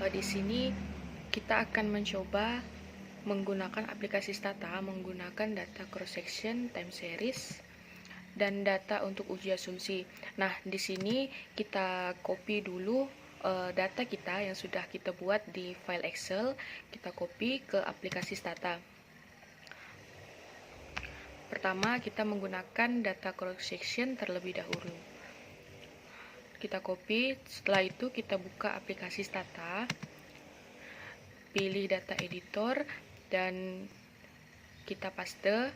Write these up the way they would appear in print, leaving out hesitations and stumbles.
Di sini kita akan mencoba menggunakan aplikasi Stata, menggunakan data cross section, time series, dan data untuk uji asumsi. Nah, di sini kita copy dulu data kita yang sudah kita buat di file Excel, kita copy ke aplikasi Stata. Pertama, kita menggunakan data cross section terlebih dahulu. Kita copy, setelah itu kita buka aplikasi Stata, pilih data editor, dan kita paste.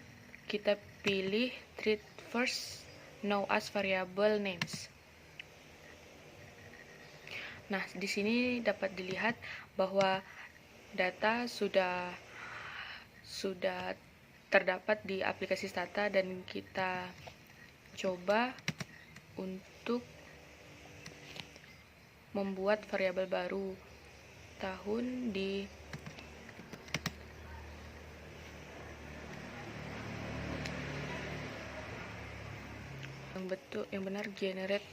Kita pilih treat first now as variable names. Nah, di sini dapat dilihat bahwa data sudah terdapat di aplikasi Stata, dan kita coba untuk membuat variabel baru tahun di yang benar generate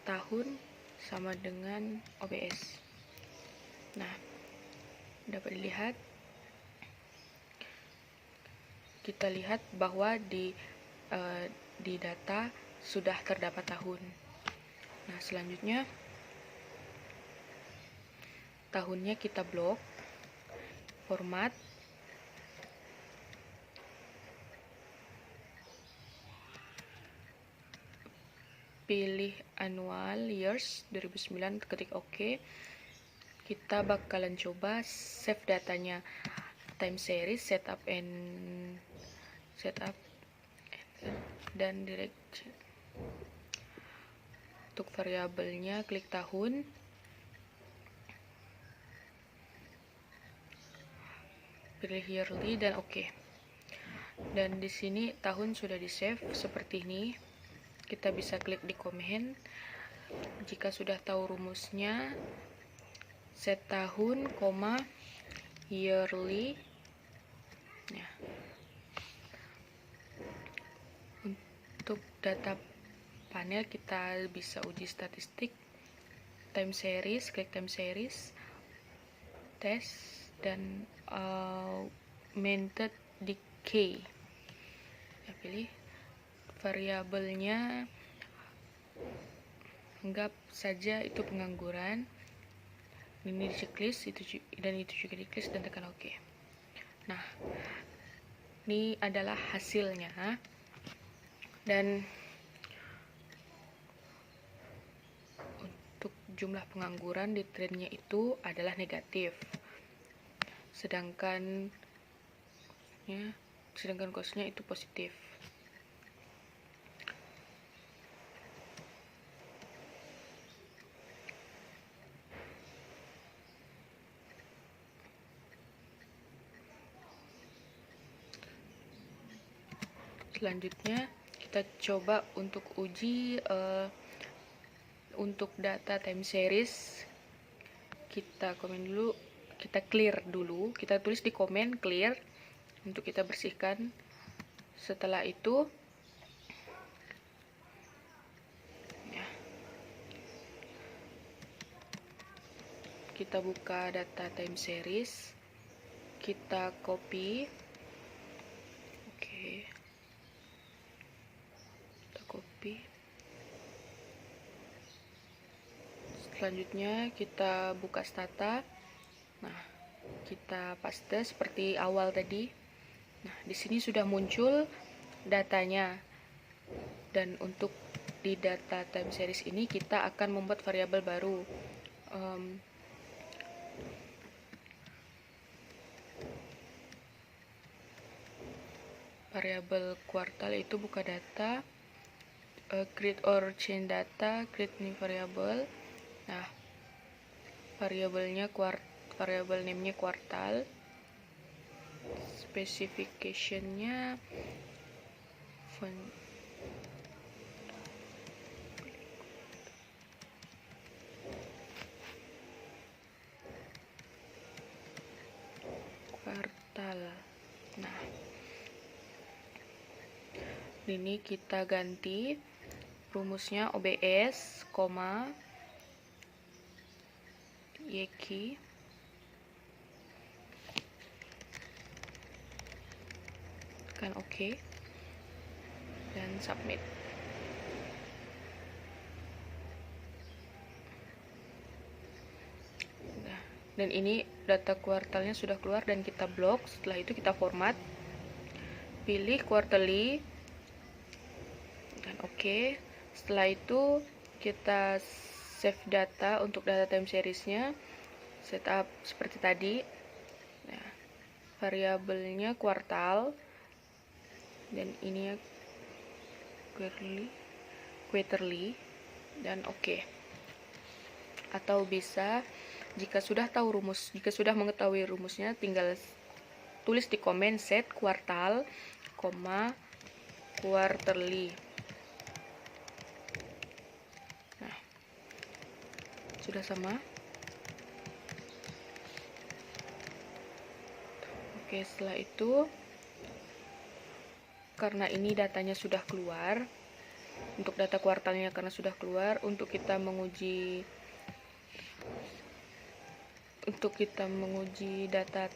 tahun sama dengan OBS. Nah, dapat dilihat, kita lihat bahwa di data sudah terdapat tahun. Nah, selanjutnya tahunnya kita blok, format, pilih annual years 2009, ketik OK. Kita bakalan coba save datanya, time series, setup dan direction. Untuk variabelnya klik tahun, pilih yearly dan OK. Dan di sini tahun sudah di save seperti ini. Kita bisa klik di comment. Jika sudah tahu rumusnya, set tahun, yearly. Ya. Untuk data panel kita bisa uji statistik, time series, klik time series, test, dan augmented decay. Ya, pilih variabelnya, anggap saja itu pengangguran. Ini di checklist, dan itu juga di checklist, dan tekan OK. Nah, ini adalah hasilnya, dan untuk jumlah pengangguran di trennya itu adalah negatif, sedangkan cost-nya itu positif. Selanjutnya kita coba untuk uji untuk data time series. Kita komen dulu, kita clear dulu, kita tulis di komen clear untuk kita bersihkan. Setelah itu ya, kita buka data time series, kita copy. Oke, kita copy. Selanjutnya kita buka Stata. Nah, kita paste seperti awal tadi. Nah, di sini sudah muncul datanya. Dan untuk di data time series ini kita akan membuat variabel baru. Variabel kuartal itu buka data, create or change data, create new variable. Nah, variabel name-nya kuartal, specification-nya kuartal. Nah, ini kita ganti rumusnya OBS, YK, tekan OK dan submit. Nah, dan ini data kuartalnya sudah keluar dan kita blok. Setelah itu kita format, pilih quarterly dan OK. Setelah itu kita save data untuk data time seriesnya, setup seperti tadi. Nah, variabelnya kuartal dan ini quarterly dan OK. Atau bisa jika sudah mengetahui rumusnya, tinggal tulis di komen set kuartal, quarterly. Nah, sudah sama. Oke, setelah itu karena ini datanya sudah keluar, untuk data kuartalnya karena sudah keluar, untuk kita menguji data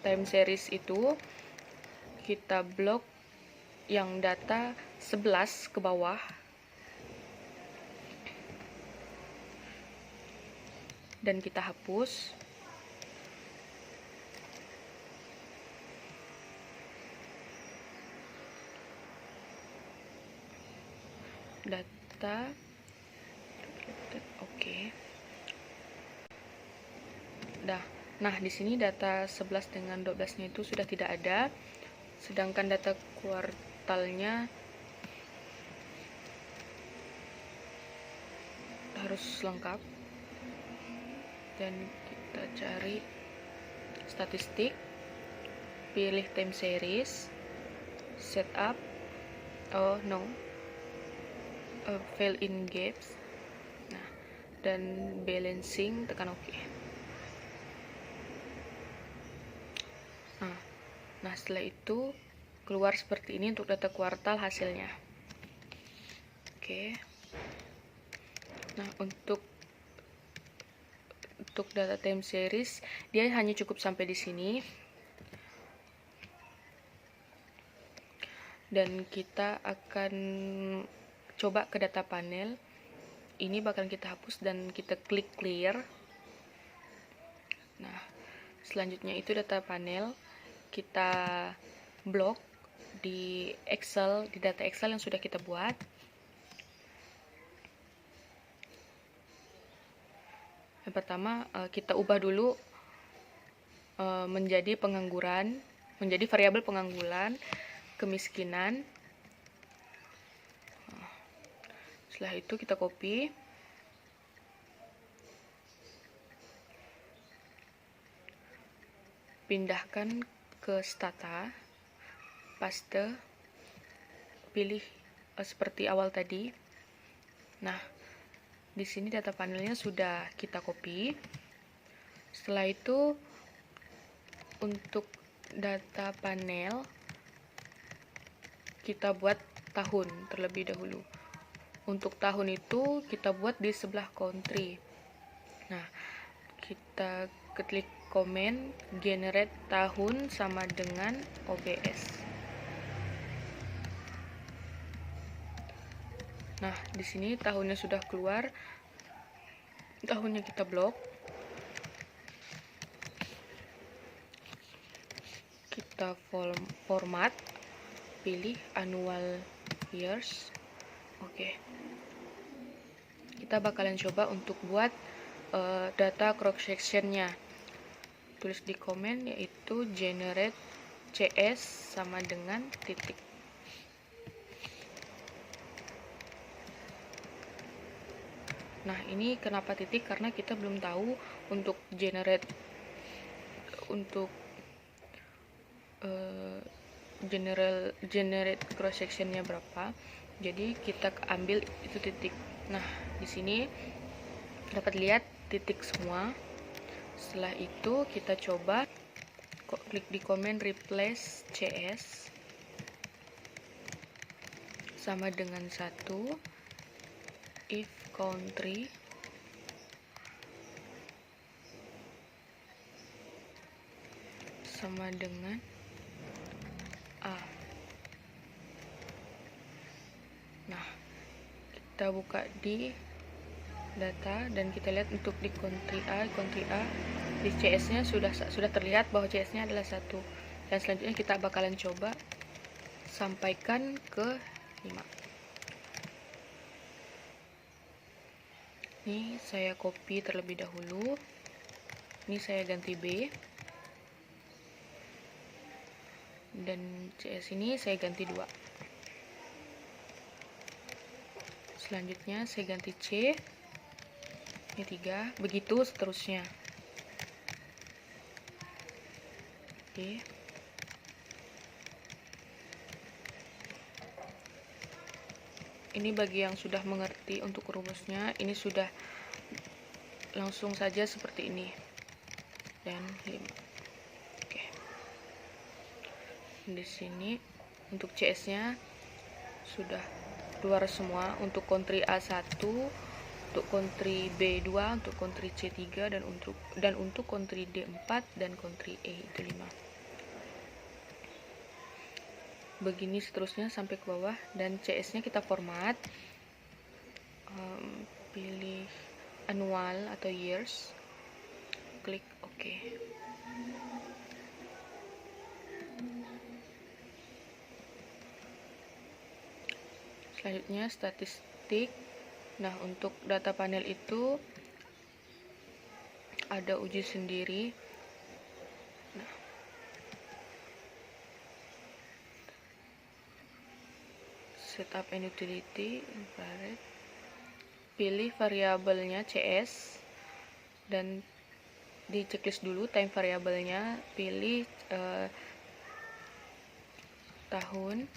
time series itu, kita blok yang data 11 ke bawah dan kita hapus. Data oke. Nah, di sini data 11 dengan 12-nya itu sudah tidak ada, sedangkan data kuartalnya harus lengkap. Dan kita cari statistik, pilih time series, setup, fill in gaps, nah, dan balancing, tekan OK. Nah, setelah itu keluar seperti ini untuk data kuartal hasilnya. Oke. Nah, untuk data time series dia hanya cukup sampai di sini. Dan kita akan coba ke data panel. Ini bakal kita hapus dan kita klik clear. Nah, selanjutnya itu data panel kita blok di Excel, di data Excel yang sudah kita buat. Yang pertama, kita ubah dulu menjadi pengangguran, menjadi variabel pengangguran, kemiskinan. Setelah itu kita copy, pindahkan ke stata, paste, pilih seperti awal tadi. Nah, di sini data panelnya sudah kita copy. Setelah itu untuk data panel kita buat tahun terlebih dahulu. Untuk tahun itu kita buat di sebelah country. Nah, kita klik komen generate tahun sama dengan OBS. Nah, di sini tahunnya sudah keluar. Tahunnya kita blok. Kita format, pilih annual years. Oke. Kita bakalan coba untuk buat data cross sectionnya. Tulis di komen yaitu generate CS sama dengan titik. Nah, ini kenapa titik? Karena kita belum tahu untuk generate cross sectionnya berapa. Jadi kita ambil itu titik. Nah, di sini dapat lihat titik semua. Setelah itu kita coba klik di komen replace CS sama dengan 1 if country sama dengan A. kita buka di data dan kita lihat untuk di country A di CS-nya sudah terlihat bahwa CS-nya adalah 1. Dan selanjutnya kita bakalan coba sampaikan ke 5. Ini saya copy terlebih dahulu. Ini saya ganti B. Dan CS ini saya ganti 2. Selanjutnya saya ganti C. Ini 3, begitu seterusnya. Oke. Ini bagi yang sudah mengerti untuk rumusnya, ini sudah langsung saja seperti ini. Dan 5. Oke. Di sini untuk CS-nya sudah keluar semua untuk country A1, untuk country B2, untuk country C3 dan untuk country D4 dan country E itu 5. Begini seterusnya sampai ke bawah dan CS-nya kita format. Pilih annual atau years. Klik OK. Selanjutnya statistik. Nah, untuk data panel itu ada uji sendiri. Nah, setup and utility infrared. Pilih variabelnya CS dan di checklist dulu time variabelnya, pilih tahun,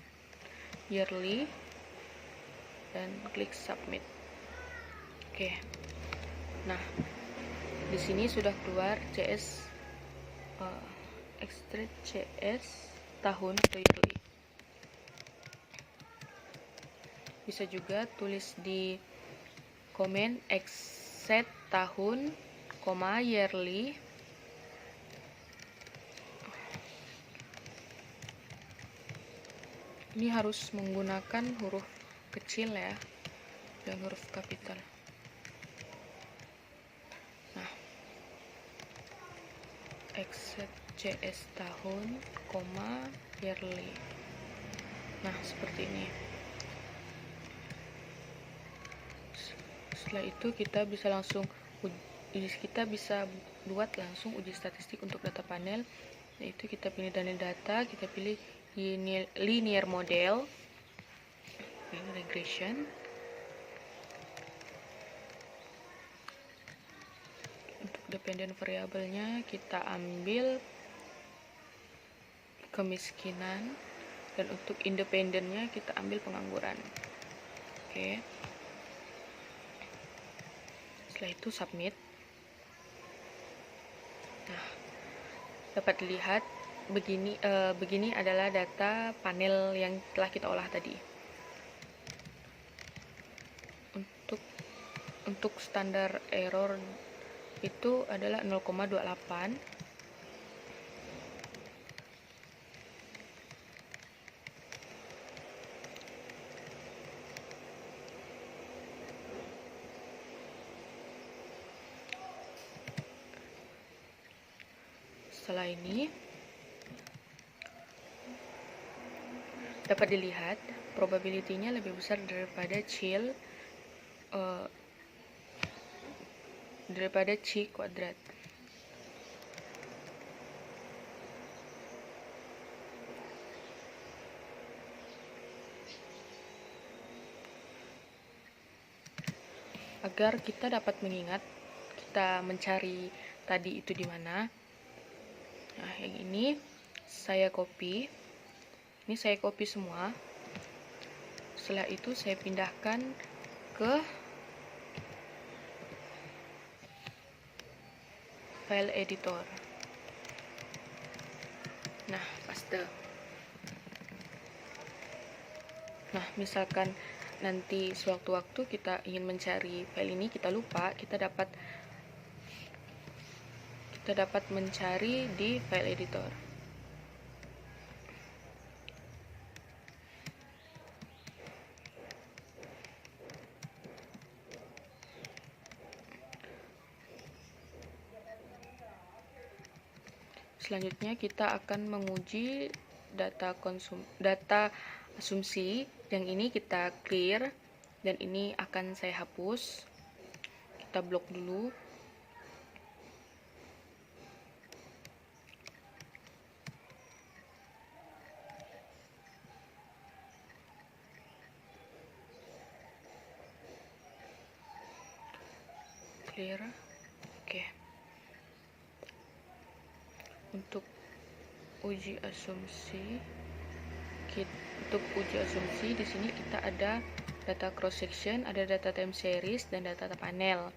yearly, dan klik submit. Oke. Nah, di sini sudah keluar CS extract CS tahun atau yearly. Bisa juga tulis di komen extract tahun, yearly. Ini harus menggunakan huruf kecil ya, dan huruf kapital. Nah, except CS tahun, yearly. Nah, seperti ini. Setelah itu kita bisa buat langsung uji statistik untuk data panel, yaitu kita pilih data, kita pilih linear model, regression. Untuk dependent variabelnya kita ambil kemiskinan, dan untuk independennya kita ambil pengangguran. Oke. Setelah itu submit. Nah, dapat dilihat begini adalah data panel yang telah kita olah tadi. Untuk standar error itu adalah 0,28. Setelah ini dapat dilihat probability-nya lebih besar daripada C kuadrat. Agar kita dapat mengingat kita mencari tadi itu di mana. Nah, yang ini saya copy. Ini saya copy semua. Setelah itu saya pindahkan ke file editor. Nah, paste. Nah, misalkan nanti sewaktu-waktu kita ingin mencari file ini, kita lupa, kita dapat mencari di file editor. Selanjutnya kita akan menguji data asumsi. Yang ini kita clear dan ini akan saya hapus. Kita blok dulu. Clear. Oke. Untuk uji asumsi di sini kita ada data cross section, ada data time series dan data panel.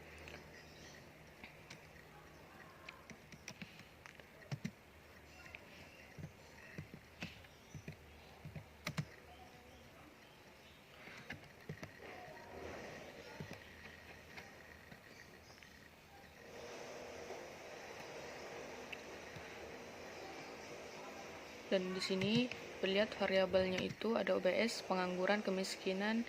Dan di sini lihat variabelnya itu ada OBS, pengangguran, kemiskinan.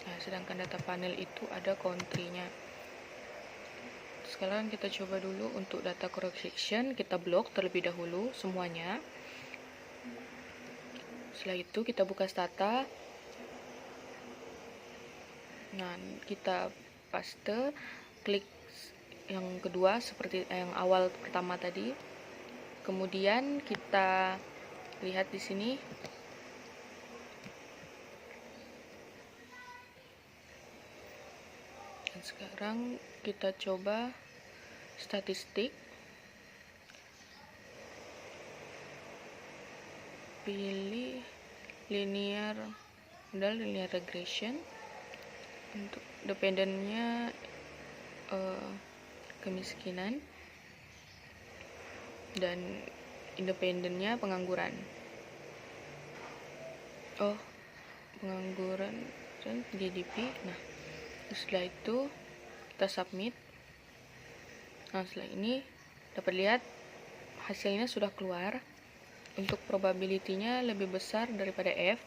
Nah, sedangkan data panel itu ada country-nya. Sekarang kita coba dulu untuk data cross section, kita blok terlebih dahulu semuanya. Setelah itu kita buka stata. Nah, kita paste, klik yang kedua seperti yang awal pertama tadi. Kemudian kita lihat di sini dan sekarang kita coba statistik, pilih linear regression. Untuk dependennya kemiskinan dan independennya pengangguran. Pengangguran dan GDP. Nah, setelah itu kita submit. Nah, setelah ini dapat lihat hasilnya sudah keluar. Untuk probability-nya lebih besar daripada F.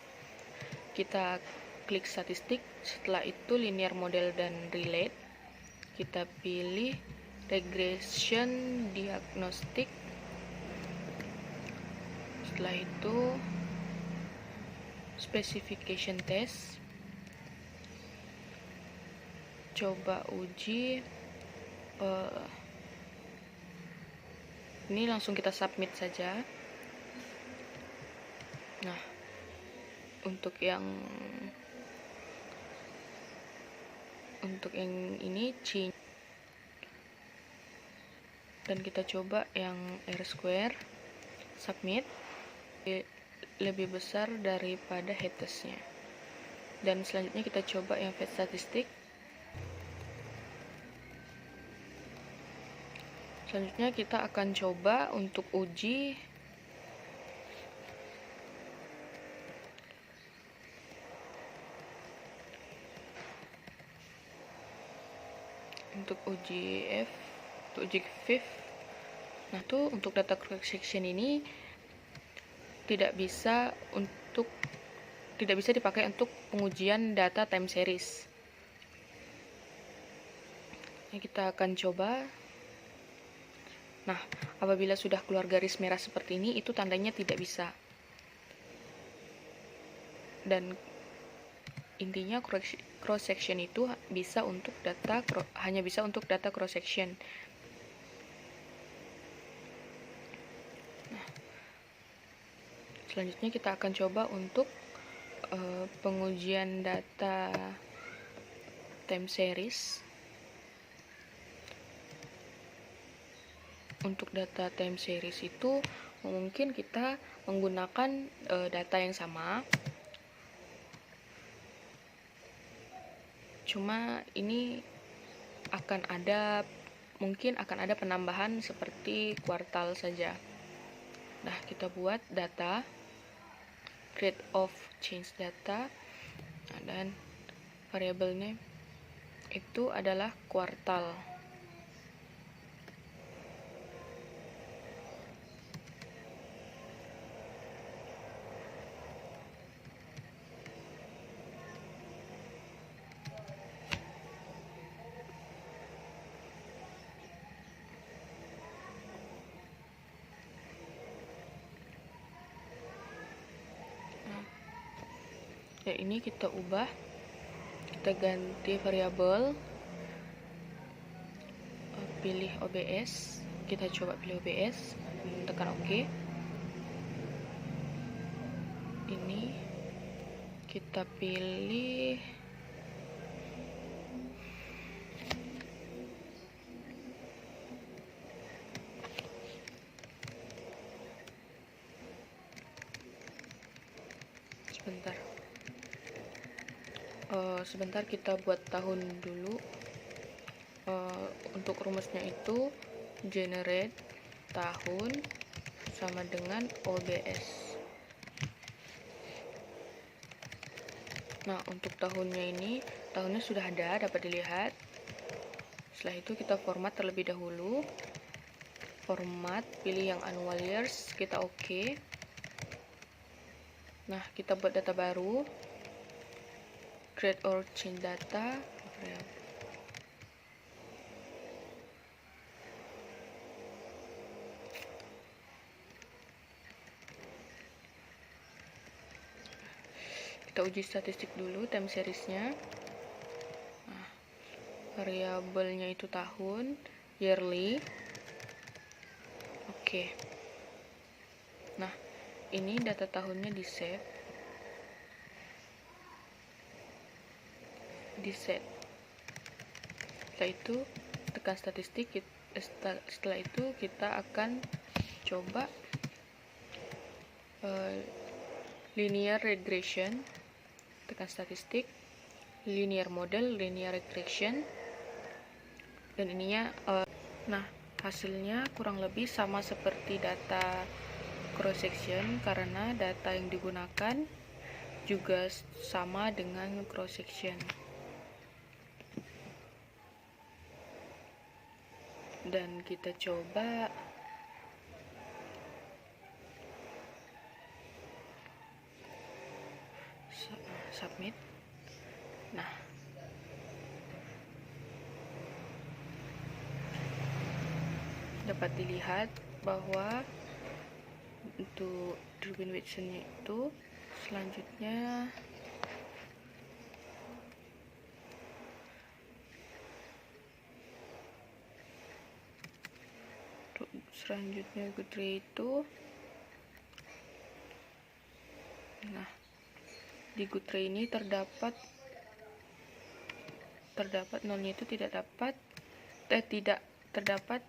Kita klik statistik, setelah itu linear model dan relate. Kita pilih regression diagnostic. Setelah itu specification test. Coba uji. Ini langsung kita submit saja. Nah, untuk yang ini C, dan kita coba yang R-square, submit, lebih besar daripada head test-nya. Dan selanjutnya kita coba yang fat statistik. Selanjutnya kita akan coba untuk uji F, untuk uji FIF. Nah, tuh untuk data cross section ini tidak bisa dipakai untuk pengujian data time series. Nah, kita akan coba. Nah, apabila sudah keluar garis merah seperti ini, itu tandanya tidak bisa. Dan intinya cross section itu hanya bisa untuk data cross section. Nah, selanjutnya kita akan coba untuk pengujian data time series. Untuk data time series itu mungkin kita menggunakan data yang sama, cuma ini mungkin akan ada penambahan seperti kuartal saja. Nah, kita buat data rate of change data, dan variabelnya itu adalah kuartal. Ya, ini kita ubah, kita ganti variabel, pilih OBS, kita coba pilih OBS, tekan OK. Ini kita pilih sebentar kita buat tahun dulu. Untuk rumusnya itu generate tahun sama dengan OBS. Nah, untuk tahunnya ini, tahunnya sudah ada, dapat dilihat. Setelah itu kita format terlebih dahulu. Format, pilih yang annual years, kita OK. Nah, kita buat data baru. Create or change data. Kita uji statistik dulu, time seriesnya. Nah, variabelnya itu tahun, yearly. Oke. Nah, ini data tahunnya di save, di set. Setelah itu tekan statistik. Setelah itu kita akan coba linear regression, tekan statistik, linear model, linear regression, dan ininya nah, hasilnya kurang lebih sama seperti data cross section karena data yang digunakan juga sama dengan cross section. Dan kita coba submit. Nah, dapat dilihat bahwa untuk Durbin Watson-nya itu selanjutnya Goodray itu, nah, di Goodray ini terdapat nolnya itu tidak terdapat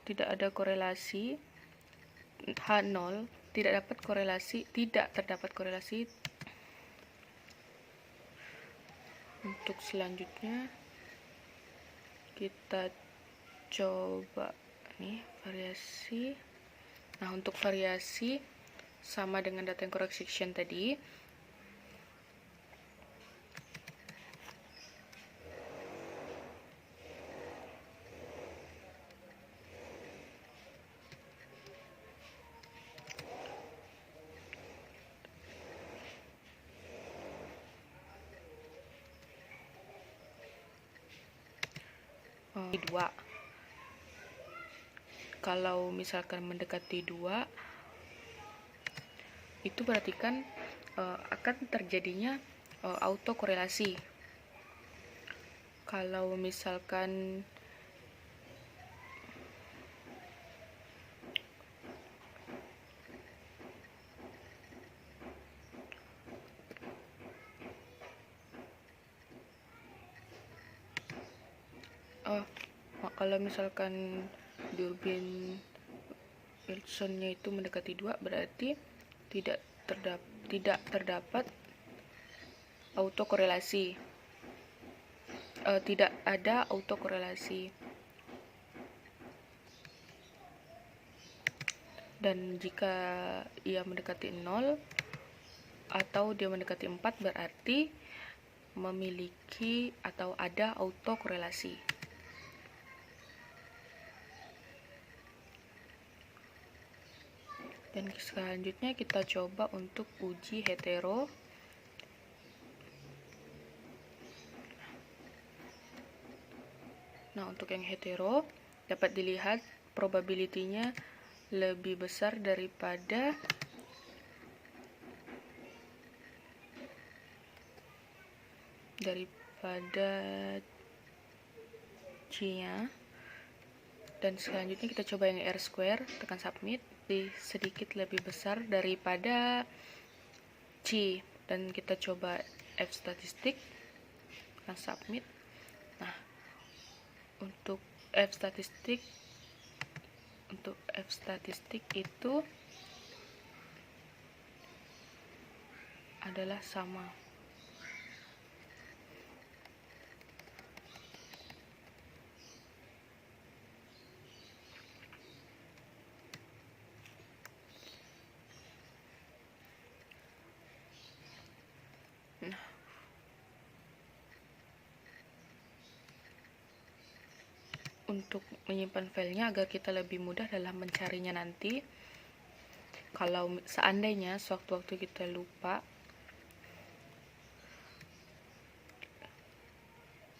tidak ada korelasi H0, tidak terdapat korelasi. Untuk selanjutnya kita coba nih variasi. Nah, untuk variasi sama dengan data yang cross section tadi. Dua. Kalau misalkan mendekati 2, itu berarti kan akan terjadinya autokorelasi. Kalau misalkan Durbin Watson-nya itu mendekati 2, berarti tidak terdapat autokorelasi. Tidak ada autokorelasi. Dan jika ia mendekati 0 atau dia mendekati 4, berarti memiliki atau ada autokorelasi. Dan selanjutnya kita coba untuk uji hetero. Nah, untuk yang hetero dapat dilihat probability-nya lebih besar daripada daripada C-nya. Dan selanjutnya kita coba yang R square, tekan submit, sedikit lebih besar daripada C. Dan kita coba F statistik, tekan submit. Nah, untuk F statistik itu adalah sama. Nah, untuk menyimpan filenya agar kita lebih mudah dalam mencarinya nanti, kalau seandainya sewaktu-waktu kita lupa,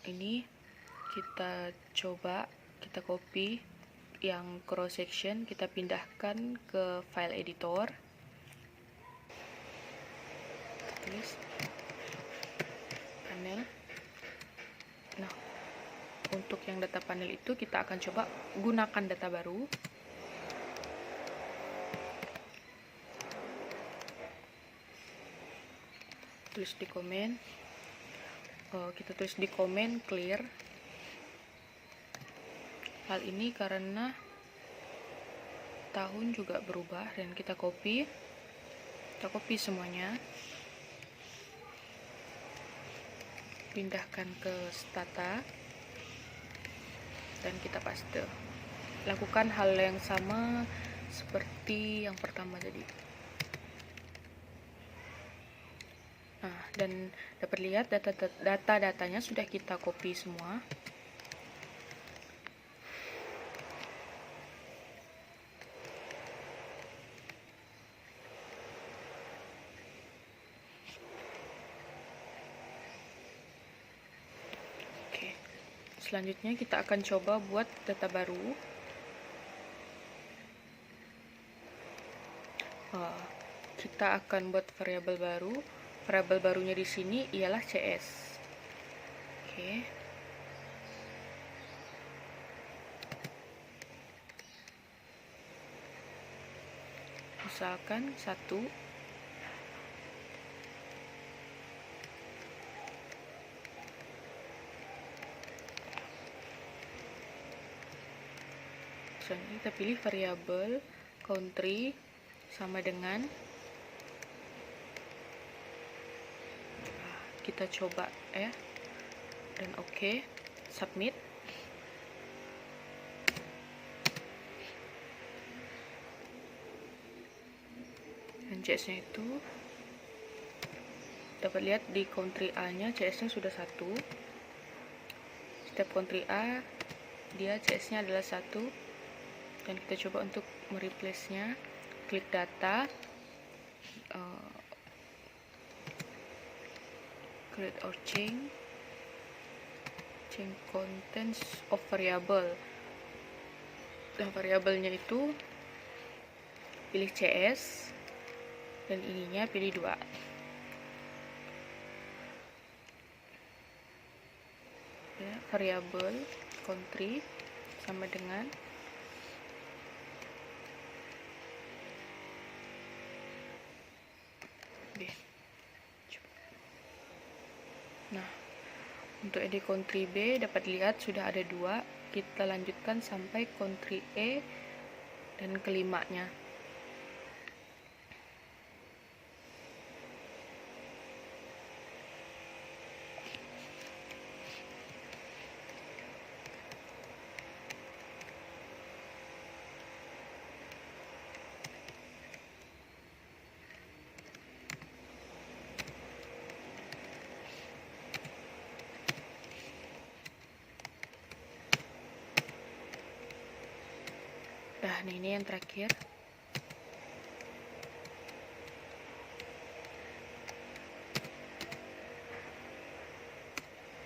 ini kita coba kita copy yang cross section, kita pindahkan ke file editor, tulis panel. Nah, untuk yang data panel itu kita akan coba gunakan data baru. Tulis di komen, kita tulis di komen clear. Hal ini karena tahun juga berubah, dan kita copy semuanya, pindahkan ke stata, dan kita paste. Lakukan hal yang sama seperti yang pertama tadi. Nah, dan dapat lihat data-datanya sudah kita copy semua. Oke. Selanjutnya kita akan coba buat data baru. Kita akan buat variabel baru. Variabel barunya di sini ialah CS. Oke. Misalkan 1. Selanjutnya kita pilih variabel country sama dengan, kita coba ya, dan oke, submit. Dan CS-nya itu dapat lihat di country A-nya CS-nya sudah 1. Setiap country A dia CS-nya adalah 1. Dan kita coba untuk mereplace-nya, klik data, create or change contents of variable. Dan variabelnya itu pilih CS, dan ininya pilih 2. Ya, variabel country sama dengan B. Nah, untuk edit country B dapat lihat sudah ada 2. Kita lanjutkan sampai country E dan kelimanya. Nah, ini yang terakhir.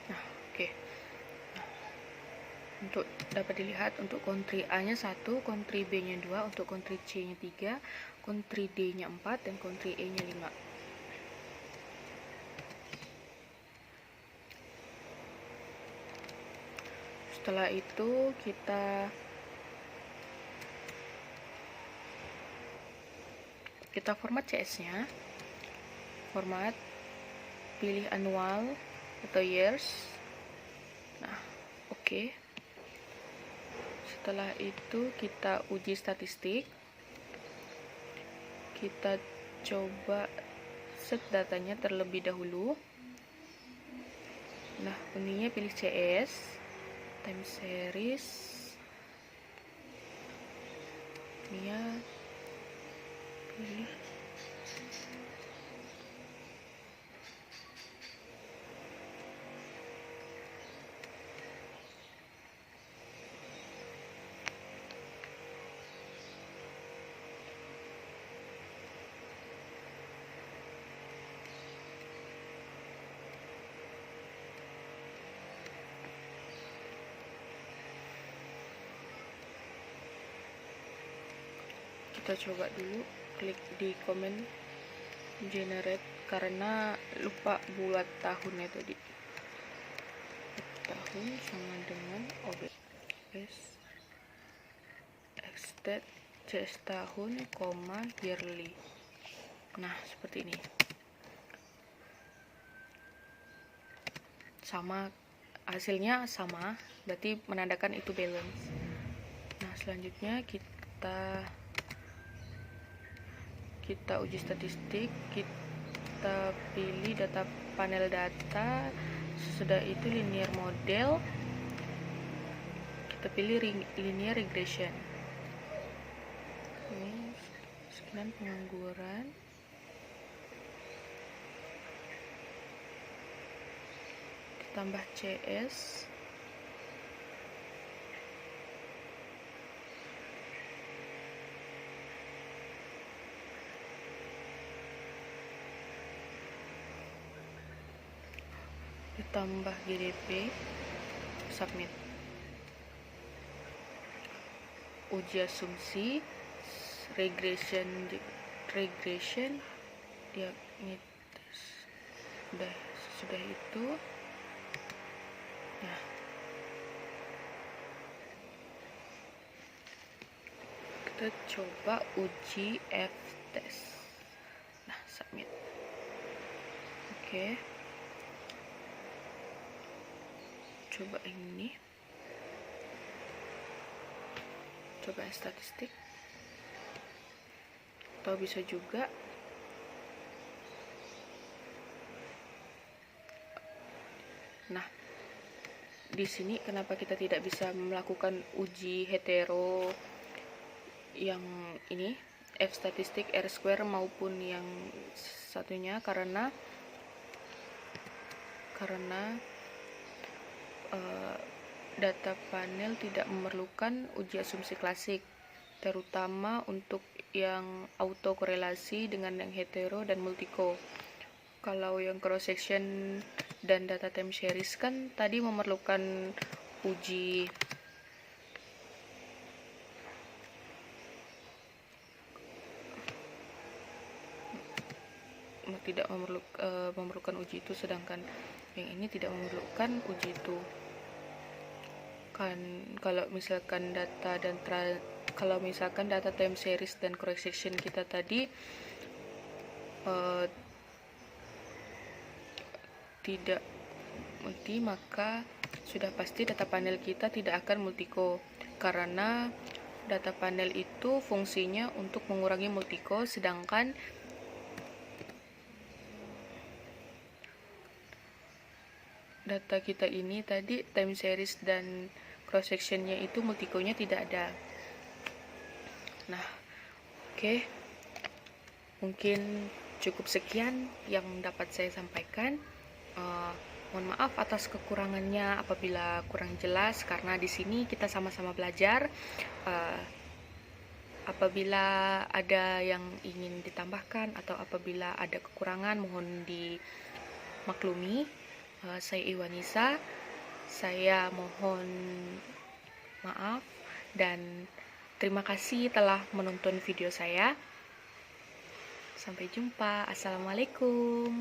Nah, oke. Untuk dapat dilihat, untuk country A-nya 1, country B-nya 2, untuk country C-nya 3, country D-nya 4, dan country E-nya 5. Setelah itu kita format CS-nya. Format, pilih annual atau years. Nah, oke. Setelah itu kita uji statistik. Kita coba set datanya terlebih dahulu. Nah, uninya pilih CS, time series, Nia pilih kita coba dulu klik di comment generate karena lupa buat tahunnya tadi. Tahun sama dengan OBS extend CS tahun, yearly. Nah, seperti ini. Sama, hasilnya sama, berarti menandakan itu balance. Nah, selanjutnya kita uji statistik, kita pilih data panel data, sesudah itu linear model, kita pilih linear regression. Ini sekian pengangguran. Tambah CS. Ditambah GDP, submit. Uji asumsi, regression dia ini sudah itu. Nah, kita coba uji F-test. Nah, submit. Oke. Coba ini. Coba statistik. Atau bisa juga nah, di sini kenapa kita tidak bisa melakukan uji hetero yang ini F statistik R square maupun yang satunya karena data panel tidak memerlukan uji asumsi klasik, terutama untuk yang autokorelasi dengan yang hetero dan multico. Kalau yang cross section dan data time series kan tadi memerlukan uji tidak memerlukan uji itu, sedangkan yang ini tidak memerlukan uji itu kan. Kalau misalkan data time series dan cross section kita tadi tidak multi, maka sudah pasti data panel kita tidak akan multico karena data panel itu fungsinya untuk mengurangi multico, sedangkan data kita ini tadi time series dan cross sectionnya itu multico-nya tidak ada. Nah, oke. Mungkin cukup sekian yang dapat saya sampaikan. Mohon maaf atas kekurangannya apabila kurang jelas, karena di sini kita sama-sama belajar. Apabila ada yang ingin ditambahkan atau apabila ada kekurangan, mohon dimaklumi. Saya Iwanisa, saya mohon maaf dan terima kasih telah menonton video saya. Sampai jumpa. Assalamualaikum.